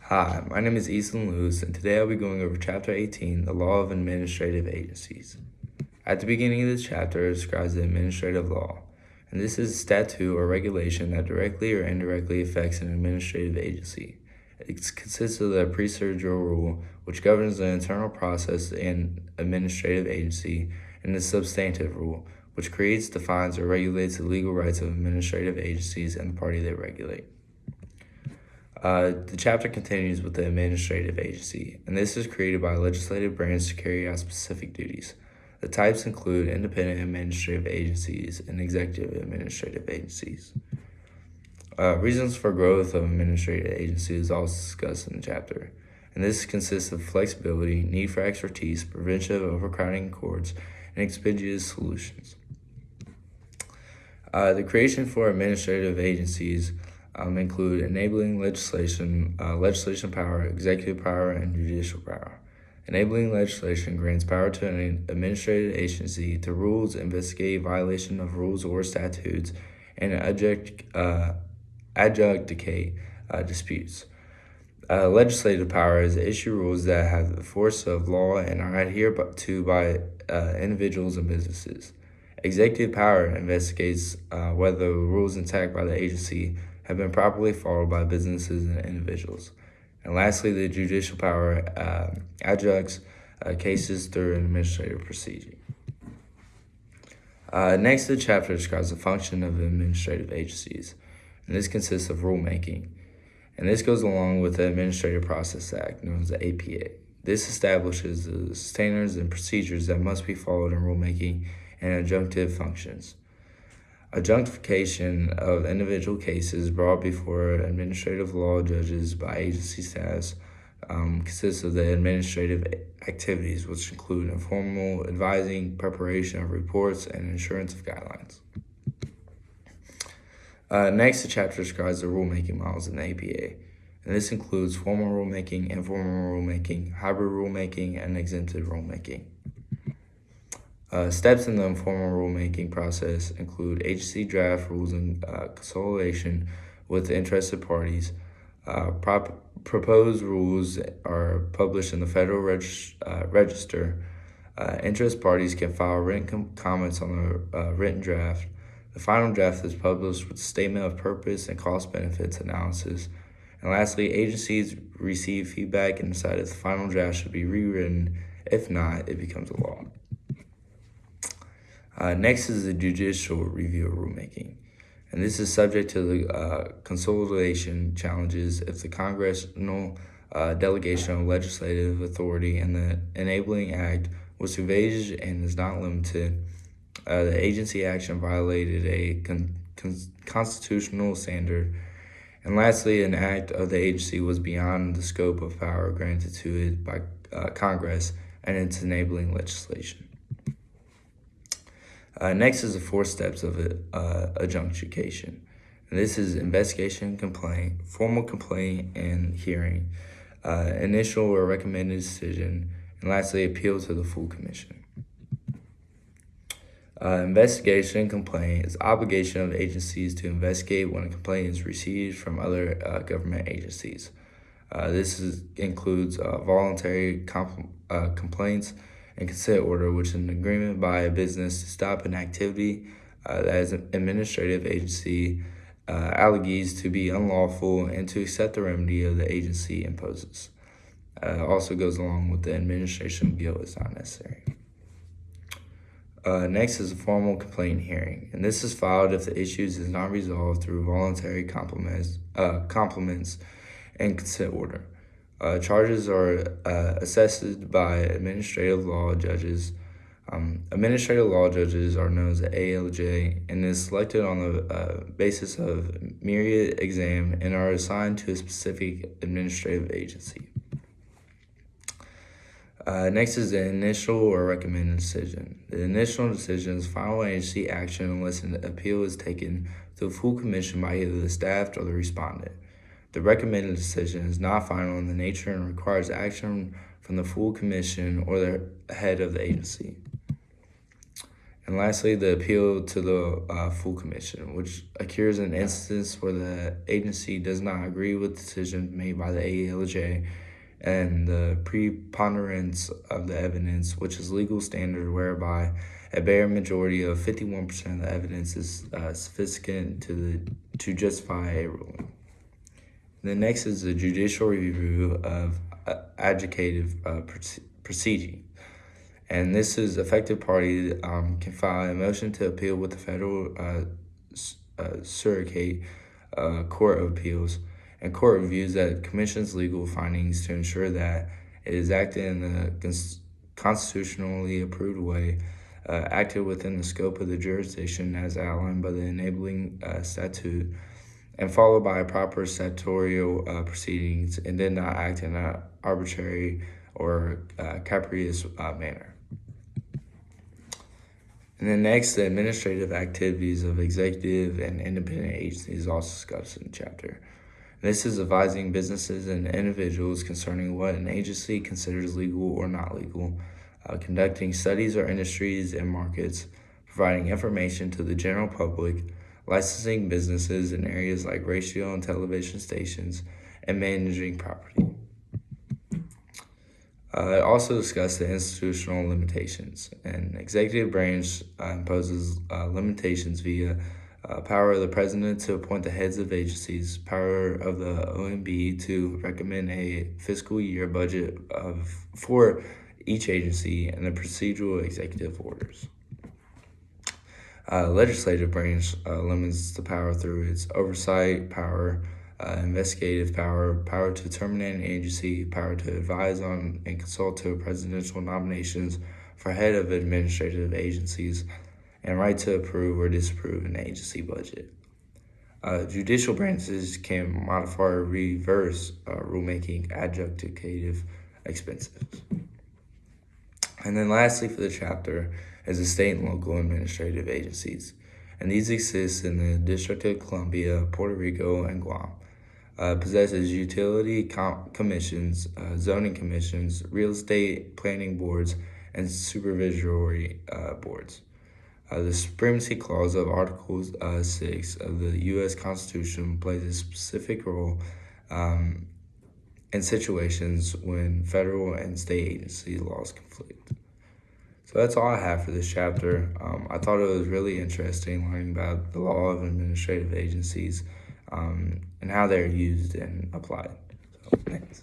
Hi, my name is Ethan Lewis, and today I'll be going over Chapter 18, the Law of Administrative Agencies. At the beginning of this chapter, it describes the administrative law, and this is a statute or regulation that directly or indirectly affects an administrative agency. It consists of the procedural rule, which governs the internal process in administrative agency, and the substantive rule, which creates, defines, or regulates the legal rights of administrative agencies and the party they regulate. The chapter continues with the administrative agency, and this is created by a legislative branch to carry out specific duties. The types include independent administrative agencies and executive administrative agencies. Reasons for growth of administrative agencies is also discussed in the chapter, and this consists of flexibility, need for expertise, prevention of overcrowding in courts, and expeditious solutions. The creation for administrative agencies include enabling legislation, legislation power, executive power, and judicial power. Enabling legislation grants power to an administrative agency to rules, investigate violation of rules or statutes, and adjudicate disputes. Legislative power is to issue rules that have the force of law and are adhered to by individuals and businesses. Executive power investigates whether the rules enacted by the agency have been properly followed by businesses and individuals. And lastly, the judicial power adjuncts cases through an administrative procedure. Next, the chapter describes the function of administrative agencies, and this consists of rulemaking. And this goes along with the Administrative Process Act, known as the APA. This establishes the standards and procedures that must be followed in rulemaking and adjunctive functions. Adjunctification of individual cases brought before administrative law judges by agency staffs consists of the administrative activities, which include informal advising, preparation of reports, and assurance of guidelines. Next, the chapter describes the rulemaking models in the APA, and this includes formal rulemaking, informal rulemaking, hybrid rulemaking, and exempted rulemaking. Steps in the informal rulemaking process include agency draft rules and consultation with interested parties. Proposed rules are published in the Federal Register. Interest parties can file written comments on the written draft. The final draft is published with a statement of purpose and cost-benefits analysis. And lastly, agencies receive feedback and decide if the final draft should be rewritten. If not, it becomes a law. Next is the judicial review of rulemaking, and this is subject to the consolidation challenges if the congressional delegation of legislative authority and the Enabling Act was evaded and is not limited. The agency action violated a constitutional standard. And lastly, an act of the agency was beyond the scope of power granted to it by Congress and its enabling legislation. Next is the 4 steps of adjudication. And this is investigation, complaint, formal complaint and hearing, initial or recommended decision, and lastly, appeal to the full commission. Investigation and complaint is obligation of agencies to investigate when a complaint is received from other government agencies. This includes voluntary complaints and consent order, which is an agreement by a business to stop an activity that is an administrative agency alleges to be unlawful and to accept the remedy of the agency imposes. Also goes along with the administration of guilt is not necessary. Next is a formal complaint hearing, and this is filed if the issues is not resolved through voluntary compliments and consent order. Charges are assessed by administrative law judges. Administrative law judges are known as the ALJ and is selected on the basis of myriad exam and are assigned to a specific administrative agency. Next is the initial or recommended decision. The initial decision is final agency action unless an appeal is taken to the full commission by either the staff or the respondent. The recommended decision is not final in the nature and requires action from the full commission or the head of the agency. And lastly, the appeal to the full commission, which occurs in instances where the agency does not agree with decisions made by the ALJ and the preponderance of the evidence, which is legal standard whereby a bare majority of 51% of the evidence is sufficient to justify a ruling. And then next is the judicial review of adjudicative proceeding. And this is affected party can file a motion to appeal with the federal surrogate court of appeals, and court reviews that commission's legal findings to ensure that it is acted in the constitutionally approved way, acted within the scope of the jurisdiction as outlined by the enabling statute, and followed by proper statutory proceedings, and did not act in an arbitrary or capricious manner. And then next, the administrative activities of executive and independent agencies is also discussed in the chapter. This is advising businesses and individuals concerning what an agency considers legal or not legal, conducting studies of industries and markets, providing information to the general public, licensing businesses in areas like radio and television stations, and managing property. It also discussed the institutional limitations, and executive branch imposes limitations via power of the president to appoint the heads of agencies, power of the OMB to recommend a fiscal year budget for each agency, and the procedural executive orders. Legislative branch limits the power through its oversight power, investigative power, power to terminate an agency, power to advise on and consult to presidential nominations for head of administrative agencies, and right to approve or disapprove an agency budget. Judicial branches can modify or reverse rulemaking adjudicative expenses. And then lastly for the chapter is the state and local administrative agencies. And these exist in the District of Columbia, Puerto Rico, and Guam. Possesses utility commissions, zoning commissions, real estate planning boards, and supervisory boards. The Supremacy Clause of Article 6 of the U.S. Constitution plays a specific role in situations when federal and state agency laws conflict. So that's all I have for this chapter. I thought it was really interesting learning about the law of administrative agencies and how they're used and applied. So, thanks.